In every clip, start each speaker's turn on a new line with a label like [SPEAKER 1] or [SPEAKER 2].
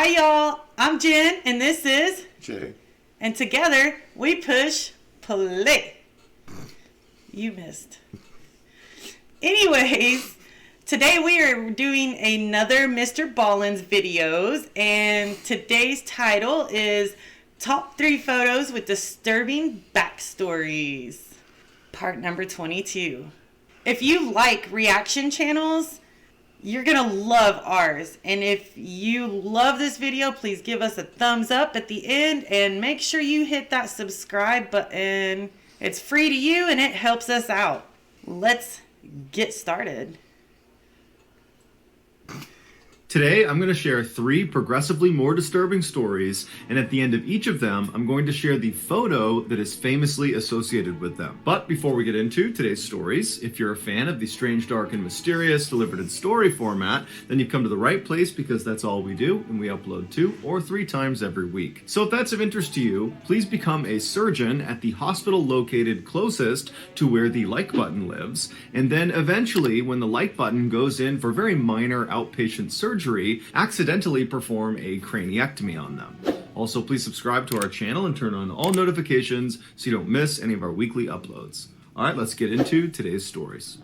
[SPEAKER 1] Hi y'all, I'm Jen and this is
[SPEAKER 2] Jay.
[SPEAKER 1] And together we push play. You missed. Anyways, today we are doing another MrBallen's videos and today's title is Top 3 Photos with Disturbing Backstories. Part number 22. If you like reaction channels, you're gonna love ours. And if you love this video, please give us a thumbs up at the end and make sure you hit that subscribe button. It's free to you and it helps us out. Let's get started.
[SPEAKER 3] Today, I'm going to share 3 progressively more disturbing stories, and at the end of each of them, I'm going to share the photo that is famously associated with them. But before we get into today's stories, if you're a fan of the strange, dark, and mysterious delivered in story format, then you've come to the right place because that's all we do, and we upload 2 or 3 times every week. So if that's of interest to you, please become a surgeon at the hospital located closest to where the like button lives, and then eventually, when the like button goes in for very minor outpatient surgery, accidentally perform a craniectomy on them. Also, please subscribe to our channel and turn on all notifications so you don't miss any of our weekly uploads. All right, let's get into today's stories.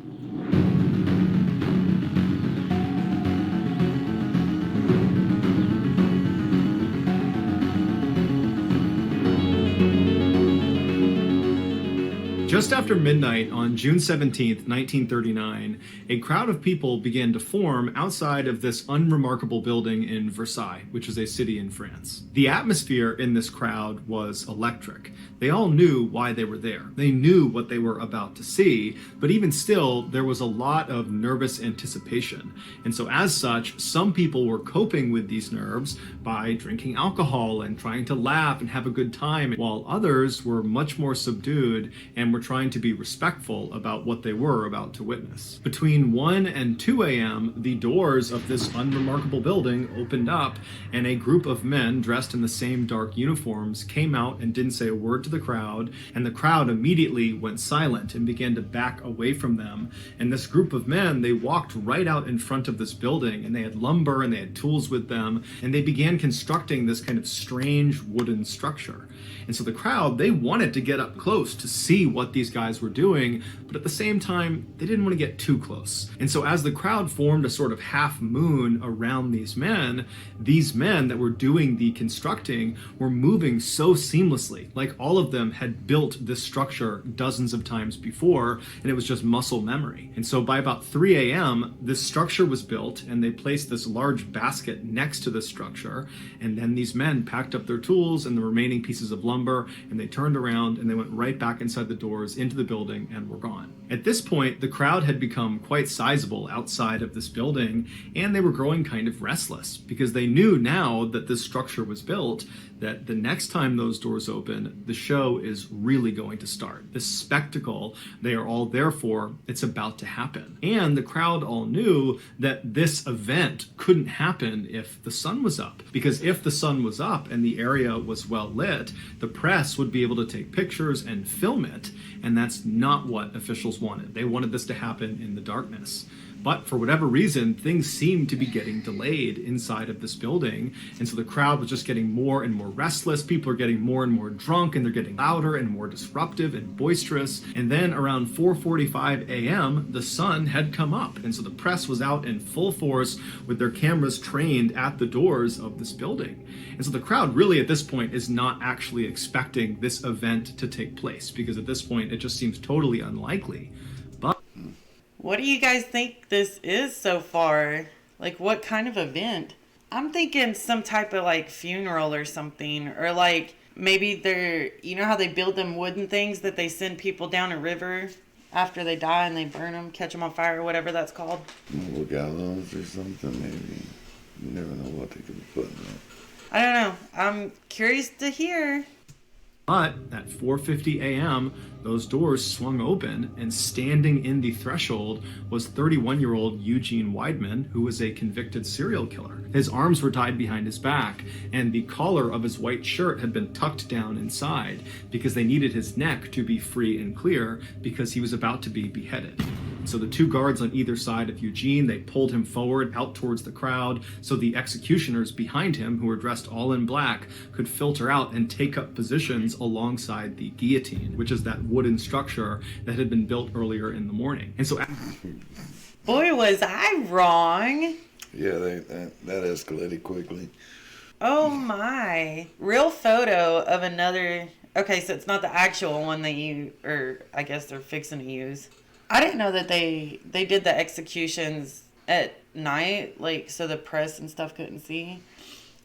[SPEAKER 3] Just after midnight on June 17th, 1939, a crowd of people began to form outside of this unremarkable building in Versailles, which is a city in France. The atmosphere in this crowd was electric. They all knew why they were there. They knew what they were about to see, but even still, there was a lot of nervous anticipation. And so as such, some people were coping with these nerves by drinking alcohol and trying to laugh and have a good time, while others were much more subdued and were trying to be respectful about what they were about to witness. Between 1 and 2 a.m., the doors of this unremarkable building opened up, and a group of men dressed in the same dark uniforms came out and didn't say a word to the crowd, and the crowd immediately went silent and began to back away from them. And this group of men, they walked right out in front of this building, and they had lumber and they had tools with them, and they began constructing this kind of strange wooden structure. And so the crowd, they wanted to get up close to see what these guys were doing, but at the same time, they didn't want to get too close. And so as the crowd formed a sort of half moon around these men that were doing the constructing were moving so seamlessly, like all of them had built this structure dozens of times before, and it was just muscle memory. And so by about 3 a.m., this structure was built, and they placed this large basket next to the structure, and then these men packed up their tools and the remaining pieces of lumber, and they turned around and they went right back inside the doors into the building and were gone. At this point, the crowd had become quite sizable outside of this building, and they were growing kind of restless because they knew now that this structure was built that the next time those doors open, the show is really going to start. This spectacle they are all there for, it's about to happen. And the crowd all knew that this event couldn't happen if the sun was up, because if the sun was up and the area was well lit, the press would be able to take pictures and film it, and that's not what officials wanted. They wanted this to happen in the darkness. But for whatever reason, things seemed to be getting delayed inside of this building. And so the crowd was just getting more and more restless. People are getting more and more drunk, and they're getting louder and more disruptive and boisterous. And then around 4:45 a.m., the sun had come up. And so the press was out in full force with their cameras trained at the doors of this building. And so the crowd really at this point is not actually expecting this event to take place, because at this point, it just seems totally unlikely.
[SPEAKER 1] What do you guys think this is so far? Like, what kind of event? I'm thinking some type of like funeral or something, or like maybe they're, you know how they build them wooden things that they send people down a river after they die and they burn them, catch them on fire, or whatever that's called.
[SPEAKER 2] Little gallows or something, maybe. You never know what they could be putting on.
[SPEAKER 1] I don't know. I'm curious to hear.
[SPEAKER 3] But at 4:50 a.m., those doors swung open, and standing in the threshold was 31-year-old Eugene Weidman, who was a convicted serial killer. His arms were tied behind his back, and the collar of his white shirt had been tucked down inside because they needed his neck to be free and clear because he was about to be beheaded. So the two guards on either side of Eugene, they pulled him forward out towards the crowd so the executioners behind him, who were dressed all in black, could filter out and take up positions alongside the guillotine, which is that wooden structure that had been built earlier in the morning. And so...
[SPEAKER 1] Boy, was I wrong.
[SPEAKER 2] Yeah, that escalated quickly.
[SPEAKER 1] Oh my. Real photo of another... Okay, so it's not the actual one that I guess they're fixing to use. I didn't know that they did the executions at night, like, so the press and stuff couldn't see.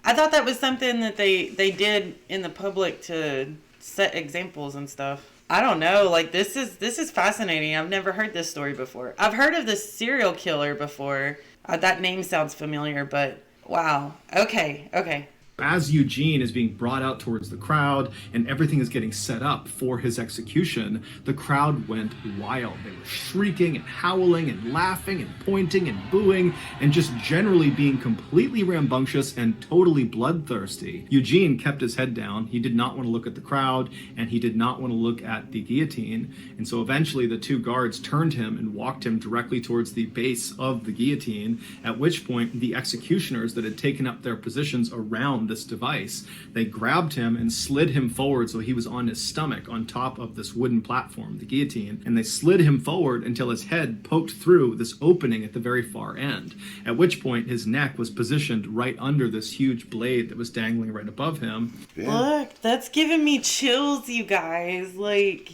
[SPEAKER 1] I thought that was something that they did in the public to set examples and stuff. I don't know, like, this is fascinating. I've never heard this story before. I've heard of the serial killer before. That name sounds familiar, but wow. Okay.
[SPEAKER 3] As Eugene is being brought out towards the crowd and everything is getting set up for his execution, the crowd went wild. They were shrieking and howling and laughing and pointing and booing and just generally being completely rambunctious and totally bloodthirsty. Eugene kept his head down. He did not want to look at the crowd and he did not want to look at the guillotine. And so eventually the two guards turned him and walked him directly towards the base of the guillotine, at which point the executioners that had taken up their positions around this device, they grabbed him and slid him forward so he was on his stomach on top of this wooden platform, the guillotine, and they slid him forward until his head poked through this opening at the very far end, at which point his neck was positioned right under this huge blade that was dangling right above him.
[SPEAKER 2] Yeah.
[SPEAKER 1] Look, that's giving me chills, you guys. Like,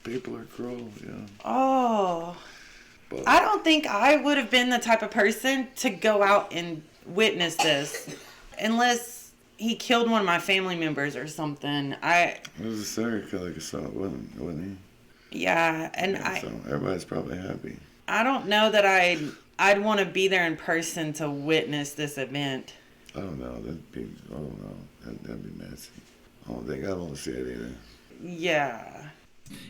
[SPEAKER 2] People are cruel, yeah.
[SPEAKER 1] oh.
[SPEAKER 2] But
[SPEAKER 1] I don't think I would have been the type of person to go out and witness this. Unless he killed one of my family members or something.
[SPEAKER 2] it was a serial killer, so it wasn't he?
[SPEAKER 1] Yeah, and
[SPEAKER 2] So everybody's probably happy.
[SPEAKER 1] I don't know that I'd want to be there in person to witness this event.
[SPEAKER 2] I don't know. That'd be messy. I don't want to see it either.
[SPEAKER 1] Yeah.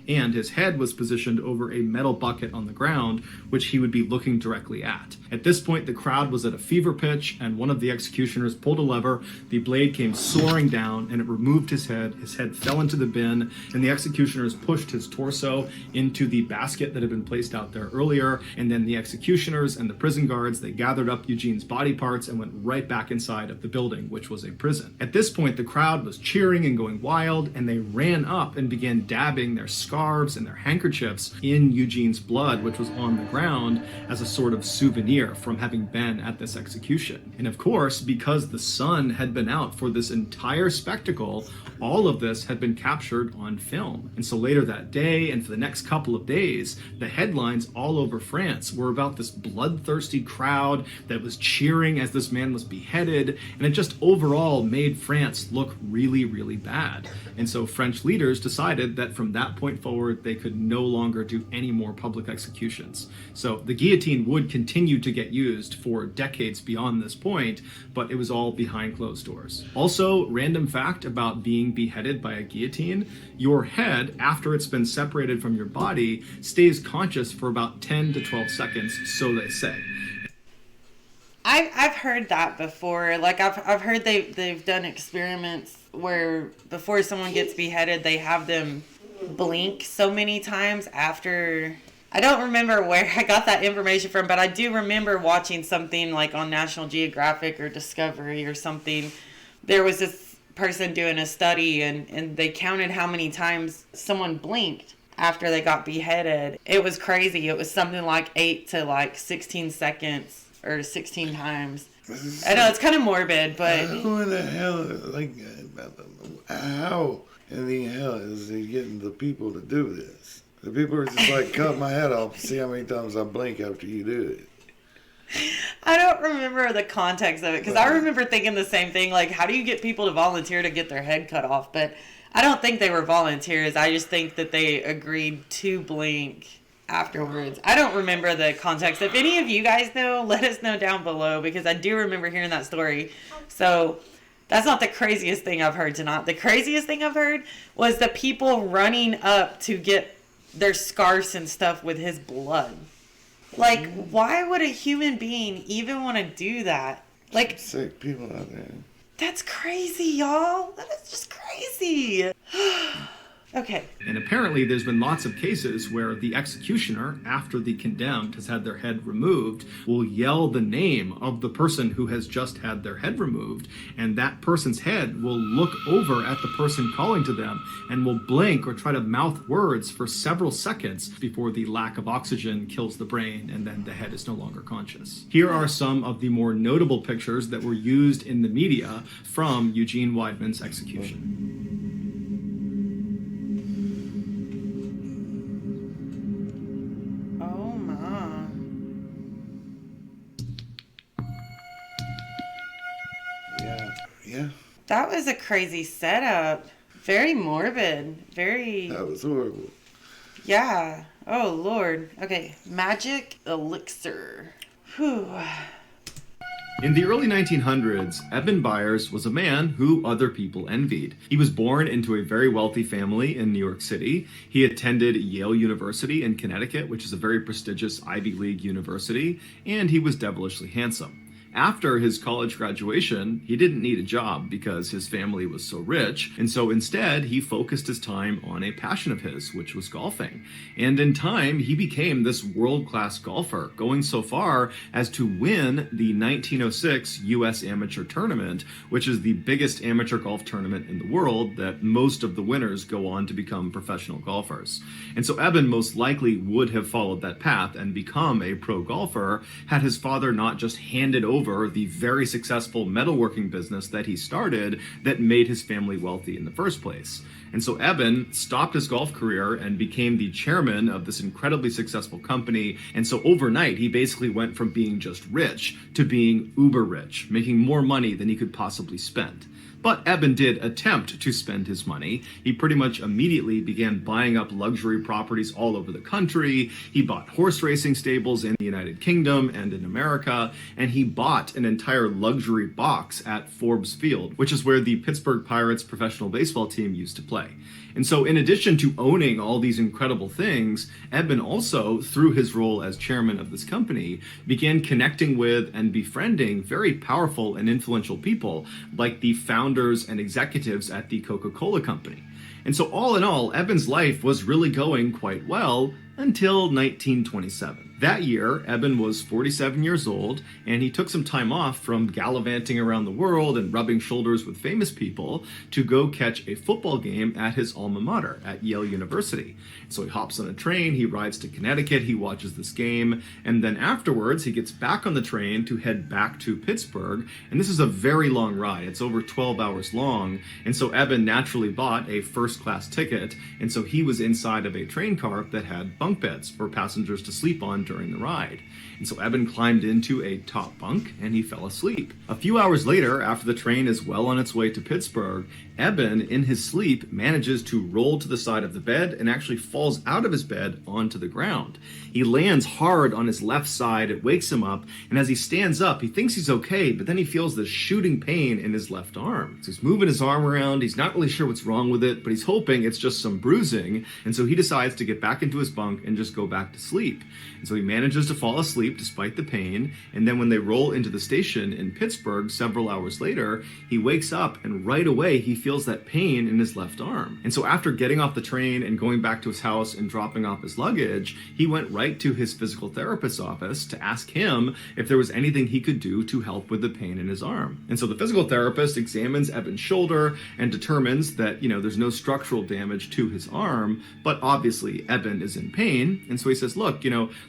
[SPEAKER 3] And his head was positioned over a metal bucket on the ground, which he would be looking directly at. At this point, the crowd was at a fever pitch, and one of the executioners pulled a lever. The blade came soaring down, and it removed his head. His head fell into the bin, and the executioners pushed his torso into the basket that had been placed out there earlier. And then the executioners and the prison guards, they gathered up Eugene's body parts and went right back inside of the building, which was a prison. At this point, the crowd was cheering and going wild, and they ran up and began dabbing their scarves and their handkerchiefs in Eugene's blood, which was on the ground, as a sort of souvenir from having been at this execution. And of course, because the sun had been out for this entire spectacle, all of this had been captured on film. And so later that day, and for the next couple of days, the headlines all over France were about this bloodthirsty crowd that was cheering as this man was beheaded, and it just overall made France look really, really bad. And so French leaders decided that from that point forward, they could no longer do any more public executions. So the guillotine would continue to get used for decades beyond this point, but it was all behind closed doors. Also, random fact about being beheaded by a guillotine: your head, after it's been separated from your body, stays conscious for about 10 to 12 seconds, so they say.
[SPEAKER 1] I've heard that before. Like, I've heard they've done experiments where before someone gets beheaded, they have them blink so many times after. I don't remember where I got that information from, but I do remember watching something like on National Geographic or Discovery or something. There was this person doing a study, and they counted how many times someone blinked after they got beheaded. It was crazy. It was something like 8 to 16 seconds or 16 times. I know it's kind of morbid, but
[SPEAKER 2] Who in the hell, how in the hell is he getting the people to do this? The people are just like, cut my head off, see how many times I blink after you do it.
[SPEAKER 1] I don't remember the context of it, because I remember thinking the same thing, like, how do you get people to volunteer to get their head cut off? But I don't think they were volunteers. I just think that they agreed to blink afterwards. I don't remember the context. If any of you guys know, let us know down below, because I do remember hearing that story. So that's not the craziest thing I've heard tonight. The craziest thing I've heard was the people running up to get their scarves and stuff with his blood. Like, why would a human being even want to do that? Like,
[SPEAKER 2] Sick people out there.
[SPEAKER 1] that's crazy, y'all. That is just crazy. Okay.
[SPEAKER 3] And apparently there's been lots of cases where the executioner, after the condemned has had their head removed, will yell the name of the person who has just had their head removed, and that person's head will look over at the person calling to them and will blink or try to mouth words for several seconds before the lack of oxygen kills the brain and then the head is no longer conscious. Here are some of the more notable pictures that were used in the media from Eugene Weidmann's execution.
[SPEAKER 2] Yeah.
[SPEAKER 1] That was a crazy setup. Very morbid. Very...
[SPEAKER 2] That was horrible.
[SPEAKER 1] Yeah. Oh, Lord. Okay. Magic elixir. Whew.
[SPEAKER 3] In the early 1900s, Eben Byers was a man who other people envied. He was born into a very wealthy family in New York City. He attended Yale University in Connecticut, which is a very prestigious Ivy League university, and he was devilishly handsome. After his college graduation, he didn't need a job because his family was so rich, and so instead he focused his time on a passion of his, which was golfing. And in time, he became this world-class golfer, going so far as to win the 1906 U.S. Amateur Tournament, which is the biggest amateur golf tournament in the world that most of the winners go on to become professional golfers. And so Eben most likely would have followed that path and become a pro golfer had his father not just handed over the very successful metalworking business that he started that made his family wealthy in the first place. And so Eben stopped his golf career and became the chairman of this incredibly successful company. And so overnight, he basically went from being just rich to being uber rich, making more money than he could possibly spend. But Eben did attempt to spend his money. He pretty much immediately began buying up luxury properties all over the country. He bought horse racing stables in the United Kingdom and in America, and he bought an entire luxury box at Forbes Field, which is where the Pittsburgh Pirates professional baseball team used to play. And so in addition to owning all these incredible things, Eben also, through his role as chairman of this company, began connecting with and befriending very powerful and influential people like the founders and executives at the Coca-Cola Company. And so all in all, Eben's life was really going quite well until 1927. That year, Eben was 47 years old, and he took some time off from gallivanting around the world and rubbing shoulders with famous people to go catch a football game at his alma mater at Yale University. So he hops on a train, he rides to Connecticut, he watches this game, and then afterwards he gets back on the train to head back to Pittsburgh. And this is a very long ride. It's over 12 hours long. And so Eben naturally bought a first-class ticket, and so he was inside of a train car that had bunk beds for passengers to sleep on during the ride. And so Eben climbed into a top bunk and he fell asleep. A few hours later, after the train is well on its way to Pittsburgh, Eben, in his sleep, manages to roll to the side of the bed and actually falls out of his bed onto the ground. He lands hard on his left side, it wakes him up, and as he stands up, he thinks he's okay, but then he feels this shooting pain in his left arm. So he's moving his arm around, he's not really sure what's wrong with it, but he's hoping it's just some bruising, and so he decides to get back into his bunk and just go back to sleep. And so he manages to fall asleep despite the pain, and then when they roll into the station in Pittsburgh several hours later, he wakes up and right away he feels that pain in his left arm. And so after getting off the train and going back to his house and dropping off his luggage, he went right to his physical therapist's office to ask him if there was anything he could do to help with the pain in his arm. And so the physical therapist examines Eben's shoulder and determines that, there's no structural damage to his arm, but obviously Eben is in pain. And so he says, look,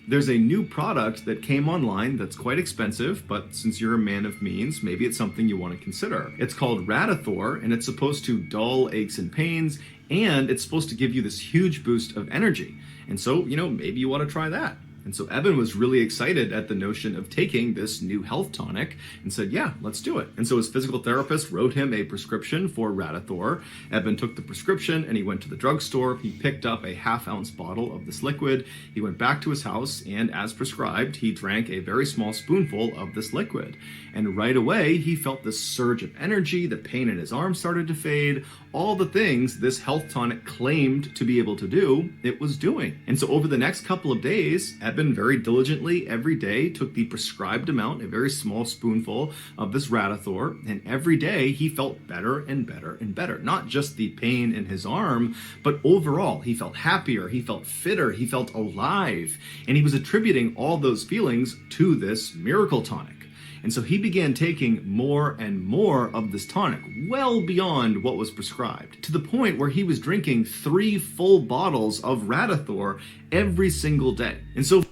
[SPEAKER 3] there's a new product that came online that's quite expensive, but since you're a man of means, maybe it's something you want to consider. It's called Radithor, and it's supposed to dull aches and pains, and it's supposed to give you this huge boost of energy. And so, maybe you want to try that. And so Eben was really excited at the notion of taking this new health tonic and said, yeah, let's do it. And so his physical therapist wrote him a prescription for Radithor. Eben took the prescription and he went to the drugstore. He picked up a half-ounce bottle of this liquid. He went back to his house and, as prescribed, he drank a very small spoonful of this liquid. And right away, he felt this surge of energy. The pain in his arm started to fade. all the things this health tonic claimed to be able to do, it was doing. And so over the next couple of days, Eben very diligently every day took the prescribed amount, a very small spoonful of this Radithor, and every day he felt better and better and better. Not just the pain in his arm, but overall he felt happier, he felt fitter, he felt alive, and he was attributing all those feelings to this miracle tonic. And so he began taking more and more of this tonic, well beyond what was prescribed, to the point where he was drinking 3 full bottles of Radithor every single day. And so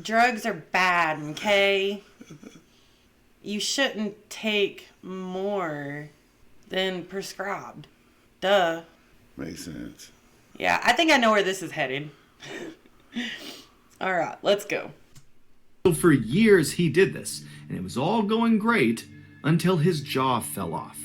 [SPEAKER 1] drugs are bad, okay? You shouldn't take more than prescribed. Duh.
[SPEAKER 2] Makes sense.
[SPEAKER 1] Yeah, I think I know where this is headed. All right, let's go.
[SPEAKER 3] So for years he did this, and it was all going great until his jaw fell off.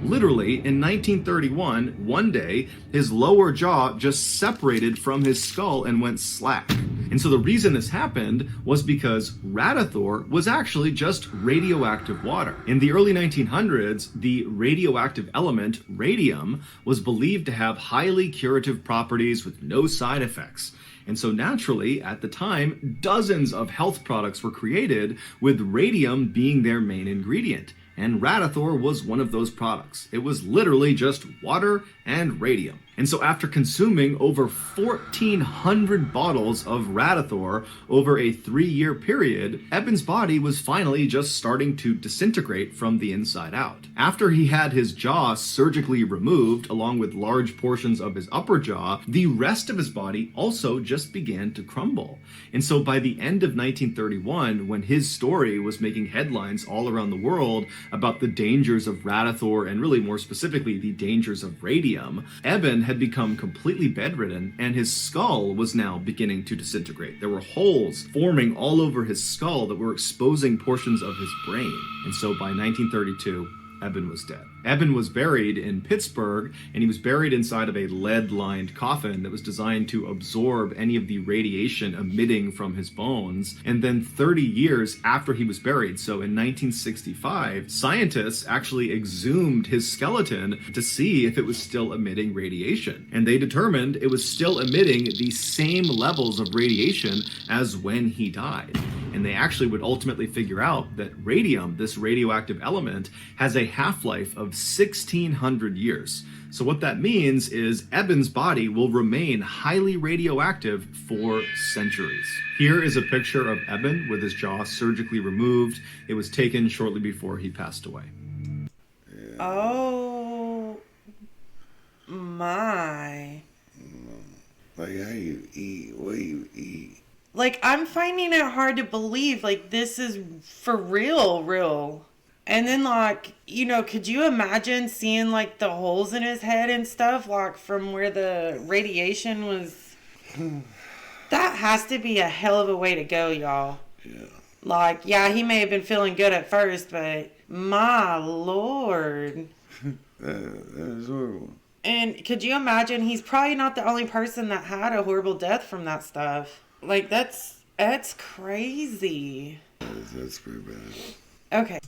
[SPEAKER 3] Literally, in 1931, one day, his lower jaw just separated from his skull and went slack. And so the reason this happened was because Radithor was actually just radioactive water. In the early 1900s, the radioactive element radium was believed to have highly curative properties with no side effects. And so naturally, at the time, dozens of health products were created with radium being their main ingredient. And Radithor was one of those products. It was literally just water and radium. And so after consuming over 1,400 bottles of Radithor over a 3-year period, Eben's body was finally just starting to disintegrate from the inside out. After he had his jaw surgically removed, along with large portions of his upper jaw, the rest of his body also just began to crumble. And so by the end of 1931, when his story was making headlines all around the world about the dangers of Radithor, and really more specifically the dangers of radium, Eben had become completely bedridden, and his skull was now beginning to disintegrate. There were holes forming all over his skull that were exposing portions of his brain. And so by 1932, Eben was dead. Eben was buried in Pittsburgh, and he was buried inside of a lead-lined coffin that was designed to absorb any of the radiation emitting from his bones. And then 30 years after he was buried, so in 1965, scientists actually exhumed his skeleton to see if it was still emitting radiation. And they determined it was still emitting the same levels of radiation as when he died. And they actually would ultimately figure out that radium, this radioactive element, has a half-life of 1,600 years. So what that means is Eben's body will remain highly radioactive for centuries. Here is a picture of Eben with his jaw surgically removed. It was taken shortly before he passed away.
[SPEAKER 2] Yeah.
[SPEAKER 1] Oh my.
[SPEAKER 2] Like, how you eat? What do you eat?
[SPEAKER 1] Like, I'm finding it hard to believe, like, this is for real. And then, like, you know, could you imagine seeing, like, the holes in his head and stuff, like, from where the radiation was? That has to be a hell of a way to go, y'all.
[SPEAKER 2] Yeah.
[SPEAKER 1] Like, yeah, he may have been feeling good at first, but my Lord.
[SPEAKER 2] That is horrible.
[SPEAKER 1] And could you imagine, he's probably not the only person that had a horrible death from that stuff. Like, that's crazy.
[SPEAKER 2] That's pretty bad.
[SPEAKER 1] Okay.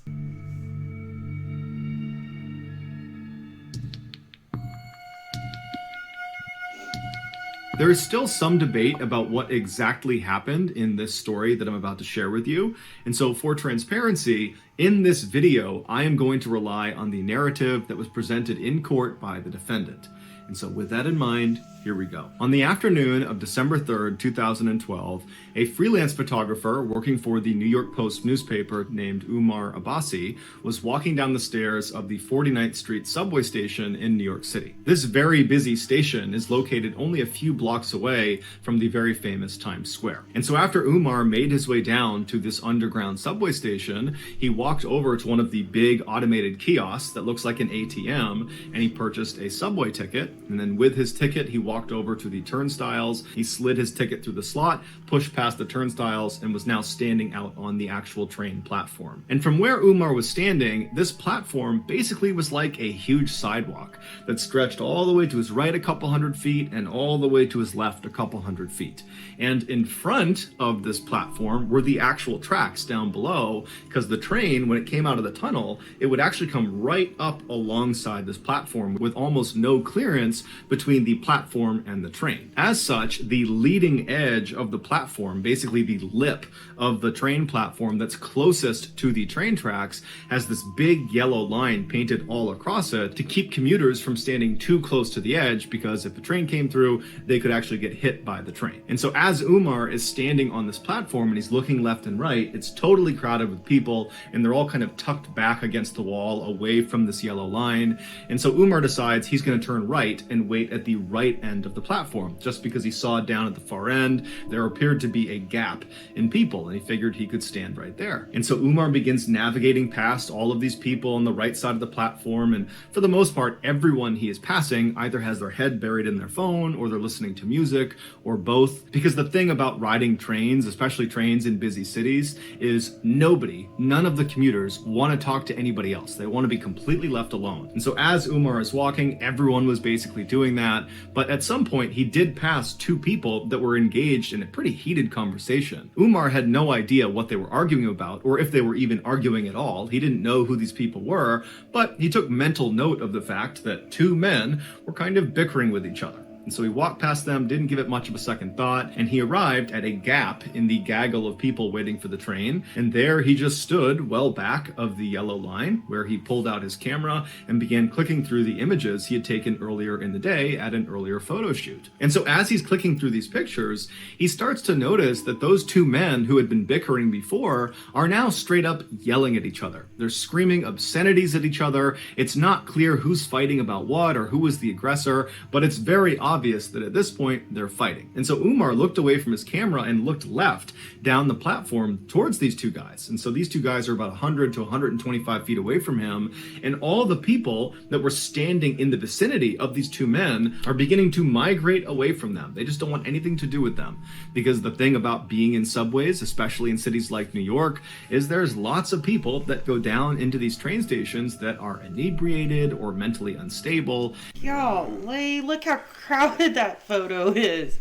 [SPEAKER 3] There is still some debate about what exactly happened in this story that I'm about to share with you. And so for transparency, in this video, I am going to rely on the narrative that was presented in court by the defendant. And so with that in mind, here we go. On the afternoon of December 3rd, 2012, a freelance photographer working for the New York Post newspaper named Umar Abbasi was walking down the stairs of the 49th Street subway station in New York City. This very busy station is located only a few blocks away from the very famous Times Square. And so after Umar made his way down to this underground subway station, he walked over to one of the big automated kiosks that looks like an ATM, and he purchased a subway ticket. And then with his ticket, he walked walked over to the turnstiles. He slid his ticket through the slot, pushed past the turnstiles, and was now standing out on the actual train platform. And from where Umar was standing, this platform basically was like a huge sidewalk that stretched all the way to his right a couple hundred feet and all the way to his left a couple hundred feet. And in front of this platform were the actual tracks down below, because the train, when it came out of the tunnel, it would actually come right up alongside this platform with almost no clearance between the platform and the train. As such, the leading edge of the platform, basically the lip of the train platform that's closest to the train tracks, has this big yellow line painted all across it to keep commuters from standing too close to the edge, because if the train came through, they could actually get hit by the train. And so as Umar is standing on this platform and he's looking left and right, it's totally crowded with people, and they're all kind of tucked back against the wall away from this yellow line. And so Umar decides he's going to turn right and wait at the right end of the platform, just because he saw down at the far end there appeared to be a gap in people, and he figured he could stand right there. And so Umar begins navigating past all of these people on the right side of the platform, and for the most part, everyone he is passing either has their head buried in their phone, or they're listening to music, or both. Because the thing about riding trains, especially trains in busy cities, is none of the commuters want to talk to anybody else. They want to be completely left alone. And so as Umar is walking, everyone was basically doing that. But at some point, he did pass two people that were engaged in a pretty heated conversation. Umar had no idea what they were arguing about, or if they were even arguing at all. He didn't know who these people were, but he took mental note of the fact that two men were kind of bickering with each other. And so he walked past them, didn't give it much of a second thought, and he arrived at a gap in the gaggle of people waiting for the train. And there he just stood well back of the yellow line, where he pulled out his camera and began clicking through the images he had taken earlier in the day at an earlier photo shoot. And so as he's clicking through these pictures, he starts to notice that those two men who had been bickering before are now straight up yelling at each other. They're screaming obscenities at each other. It's not clear who's fighting about what or who was the aggressor, but it's very obvious that at this point they're fighting. And so Umar looked away from his camera and looked left down the platform towards these two guys. And so these two guys are about 100 to 125 feet away from him, and all the people that were standing in the vicinity of these two men are beginning to migrate away from them. They just don't want anything to do with them, because the thing about being in subways, especially in cities like New York, is there's lots of people that go down into these train stations that are inebriated or mentally unstable.
[SPEAKER 1] Golly, look how crowded that photo is.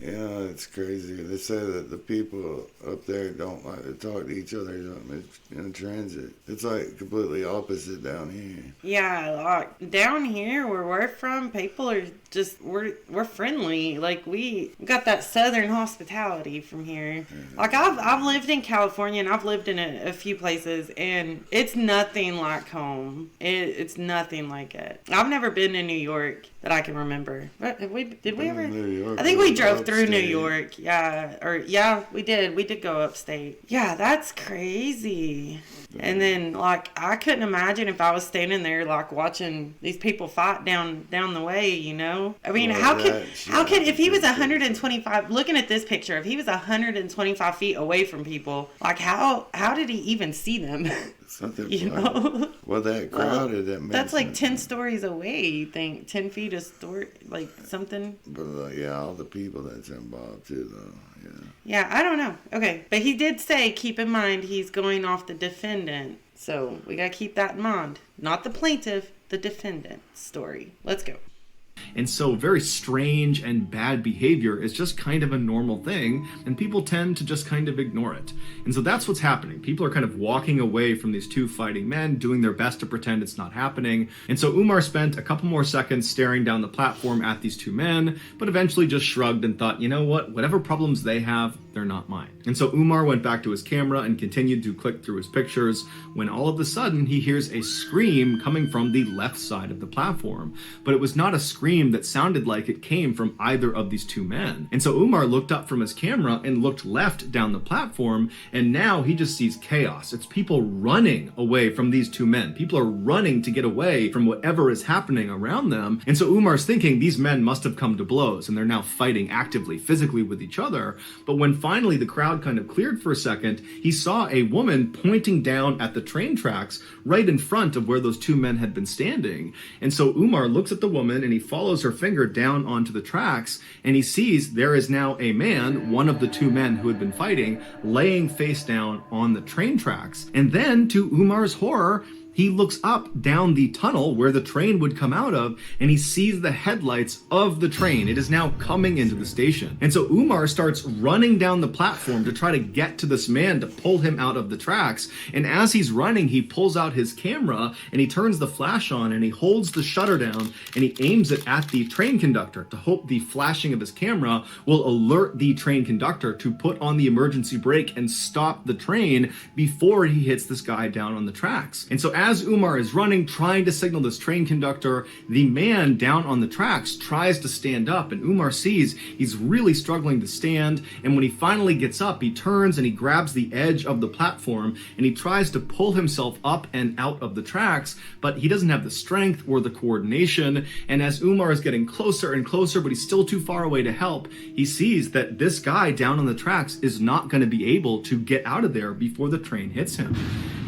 [SPEAKER 2] Yeah, it's crazy. They say that the people up there don't like to talk to each other in transit. It's like completely opposite down here.
[SPEAKER 1] Yeah, like down here where we're from, people are just, we're friendly. Like we got that southern hospitality from here. Like I've lived in California, and I've lived in a few places, and it's nothing like home. It's nothing like it. I've never been to New York that I can remember. But did we ever? I think we drove through New York. Yeah, we did. We did go upstate. Yeah, that's crazy. And then, like, I couldn't imagine if I was standing there, like, watching these people fight down the way, you know? I mean, how could, if he was 125, looking at this picture, if he was 125 feet away from people, like, how did he even see them?
[SPEAKER 2] Something
[SPEAKER 1] you know?
[SPEAKER 2] Well, that crowded,
[SPEAKER 1] that's like 10 stories away, you think. 10 feet a story, like, something.
[SPEAKER 2] But, yeah, all the people that's involved, too, though.
[SPEAKER 1] Yeah, I don't know. Okay, but he did say, keep in mind, he's going off the defendant. So we got to keep that in mind. Not the plaintiff, the defendant story. Let's go.
[SPEAKER 3] And so very strange and bad behavior is just kind of a normal thing, and people tend to just kind of ignore it. And so that's what's happening. People are kind of walking away from these two fighting men, doing their best to pretend it's not happening. And so Umar spent a couple more seconds staring down the platform at these two men, but eventually just shrugged and thought, you know what, whatever problems they have, they're not mine. And so Umar went back to his camera and continued to click through his pictures, when all of a sudden he hears a scream coming from the left side of the platform. But it was not a scream that sounded like it came from either of these two men. And so Umar looked up from his camera and looked left down the platform, and now he just sees chaos. It's people running away from these two men. People are running to get away from whatever is happening around them. And so Umar's thinking these men must have come to blows, and they're now fighting actively, physically with each other. But when finally the crowd kind of cleared for a second, he saw a woman pointing down at the train tracks right in front of where those two men had been standing. And so Umar looks at the woman and he follows follows her finger down onto the tracks, and he sees there is now a man, one of the two men who had been fighting, laying face down on the train tracks. And then, to Umar's horror, he looks up down the tunnel where the train would come out of, and he sees the headlights of the train. It is now coming into the station. And so Umar starts running down the platform to try to get to this man to pull him out of the tracks. And as he's running, he pulls out his camera and he turns the flash on and he holds the shutter down and he aims it at the train conductor to hope the flashing of his camera will alert the train conductor to put on the emergency brake and stop the train before he hits this guy down on the tracks. And so as Umar is running, trying to signal this train conductor, the man down on the tracks tries to stand up, and Umar sees he's really struggling to stand, and when he finally gets up, he turns and he grabs the edge of the platform, and he tries to pull himself up and out of the tracks, but he doesn't have the strength or the coordination, and as Umar is getting closer and closer, but he's still too far away to help, he sees that this guy down on the tracks is not going to be able to get out of there before the train hits him.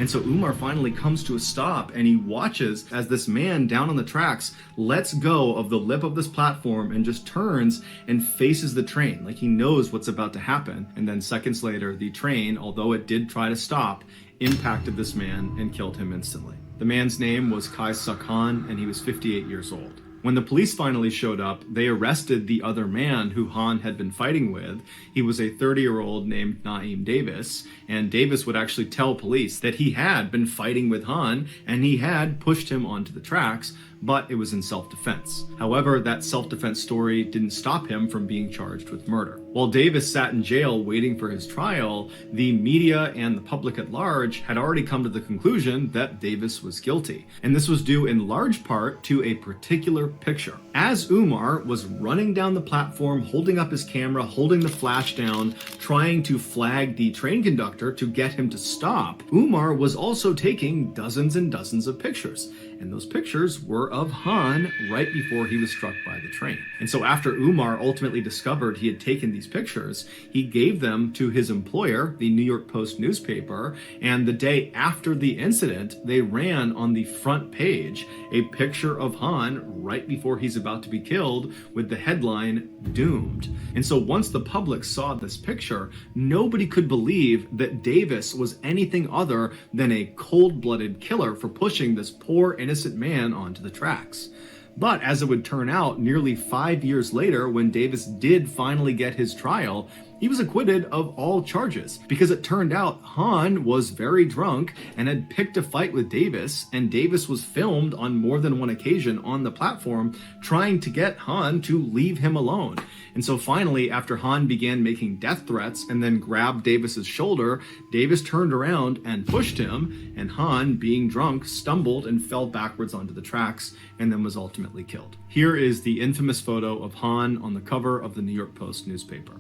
[SPEAKER 3] And so Umar finally comes to a stop and he watches as this man down on the tracks lets go of the lip of this platform and just turns and faces the train like he knows what's about to happen. And then seconds later, the train, although it did try to stop, impacted this man and killed him instantly. The man's name was Kai Suk-han, and he was 58 years old. When the police finally showed up, they arrested the other man who Han had been fighting with. He was a 30-year-old named Naeem Davis, and Davis would actually tell police that he had been fighting with Han and he had pushed him onto the tracks, but it was in self-defense. However, that self-defense story didn't stop him from being charged with murder. While Davis sat in jail waiting for his trial, the media and the public at large had already come to the conclusion that Davis was guilty. And this was due in large part to a particular picture. As Umar was running down the platform, holding up his camera, holding the flash down, trying to flag the train conductor to get him to stop, Umar was also taking dozens and dozens of pictures. And those pictures were of Han right before he was struck by the train. And so after Umar ultimately discovered he had taken these pictures, he gave them to his employer, the New York Post newspaper, and the day after the incident, they ran on the front page a picture of Han right before he's about to be killed with the headline, "Doomed." And so once the public saw this picture, nobody could believe that Davis was anything other than a cold-blooded killer for pushing this poor innocent man onto the tracks. But as it would turn out, nearly 5 years later, when Davis did finally get his trial, he was acquitted of all charges because it turned out Han was very drunk and had picked a fight with Davis, and Davis was filmed on more than one occasion on the platform trying to get Han to leave him alone. And so finally, after Han began making death threats and then grabbed Davis's shoulder, Davis turned around and pushed him, and Han, being drunk, stumbled and fell backwards onto the tracks and then was ultimately killed. Here is the infamous photo of Han on the cover of the New York Post newspaper.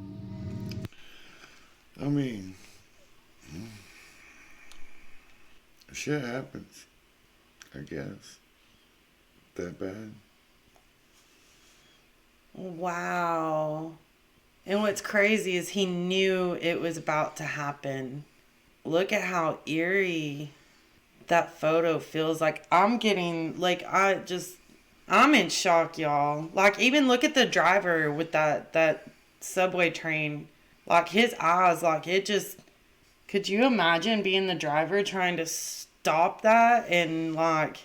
[SPEAKER 2] I mean, shit happens, I guess. That bad.
[SPEAKER 1] Wow. And what's crazy is he knew it was about to happen. Look at how eerie that photo feels. Like, I'm getting, like, I'm in shock, y'all. Like, even look at the driver with that subway train. Like, his eyes, like, it just... Could you imagine being the driver trying to stop that? And, like...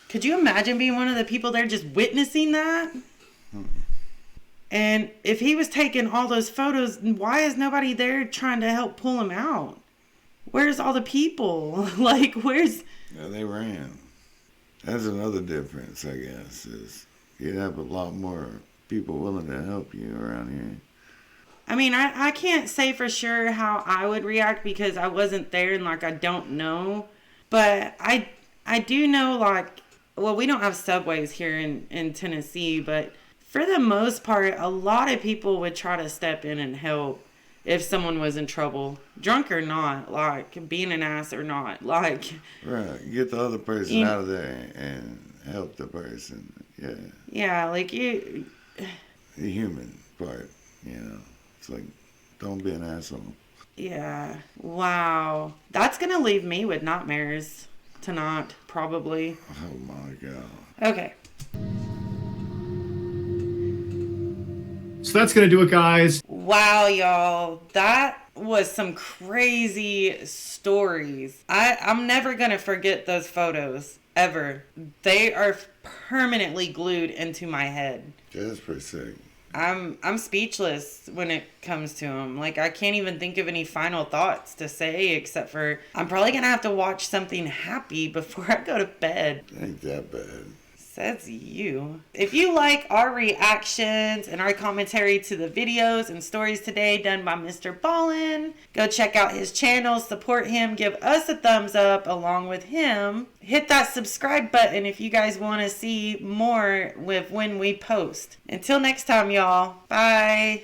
[SPEAKER 1] Could you imagine being one of the people there just witnessing that? And if he was taking all those photos, why is nobody there trying to help pull him out? Where's all the people? Like, where's...
[SPEAKER 2] Yeah, they ran. That's another difference, I guess, is you'd have a lot more people willing to help you around here.
[SPEAKER 1] I mean, I can't say for sure how I would react because I wasn't there and, like, I don't know. But I do know, like, well, we don't have subways here in Tennessee, but for the most part, a lot of people would try to step in and help if someone was in trouble, drunk or not, like, being an ass or not, like...
[SPEAKER 2] Right, get the other person out of there and help the person, yeah.
[SPEAKER 1] Yeah, like, you...
[SPEAKER 2] The human part, you know. It's like, don't be an asshole.
[SPEAKER 1] Yeah. Wow. That's going to leave me with nightmares tonight, probably.
[SPEAKER 2] Oh, my God.
[SPEAKER 1] Okay.
[SPEAKER 3] So that's going to do it, guys.
[SPEAKER 1] Wow, y'all. That was some crazy stories. I'm never going to forget those photos, ever. They are permanently glued into my head.
[SPEAKER 2] Yeah, that's pretty sick.
[SPEAKER 1] I'm speechless when it comes to them. Like, I can't even think of any final thoughts to say except for I'm probably going to have to watch something happy before I go to bed.
[SPEAKER 2] Ain't that bad.
[SPEAKER 1] Says you. If you like our reactions and our commentary to the videos and stories today done by MrBallen, go check out his channel, support him, give us a thumbs up along with him. Hit that subscribe button if you guys want to see more with when we post. Until next time, y'all. Bye.